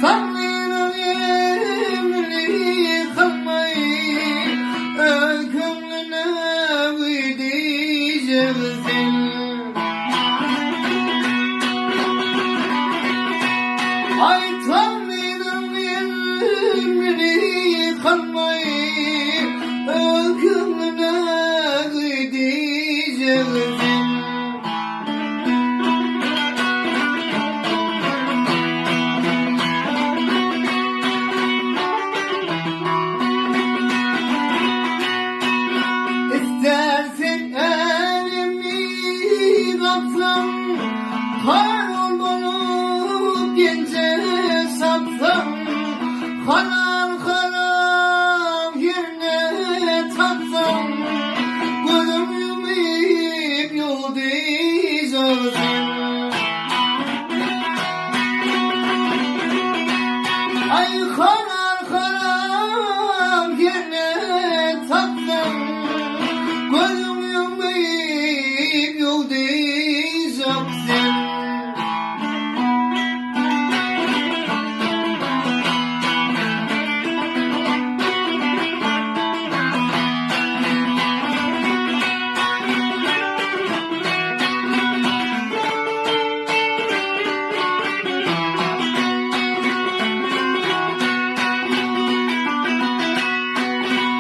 Tanrı'nın emri kalmayı ökümlüne gideceksin. Ay Tanrı'nın emri kalmayı ökümlüne gideceksin. İstersen elimi kapsam, harun olup gence sapsam, kanar kanar yerine taksam, gözüm yumuyup yoldayacaksın. Ay kanar kanar yerine taksam, gözüm yumuyup yoldayacaksın.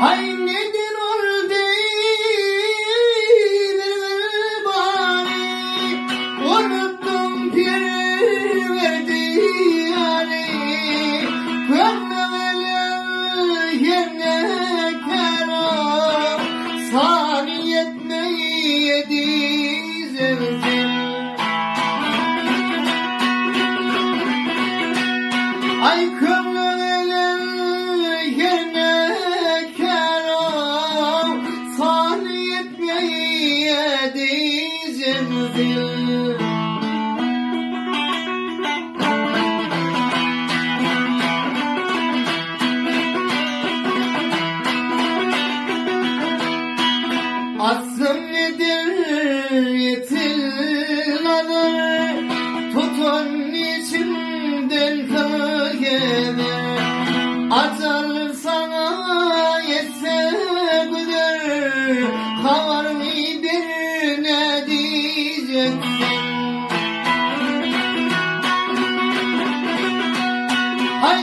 Ay nedir orada bari, unuttum bir verdi yani. Gönlümün yerine kara, saniyet neydi zevzin. Ay gönlümün yerine saniyet neydi zevzin. Aslım nedir yetiladır, tutun içimden kıgedir. Acar sana yetse bilir, kavar mı bir ne diyeceksin. Hay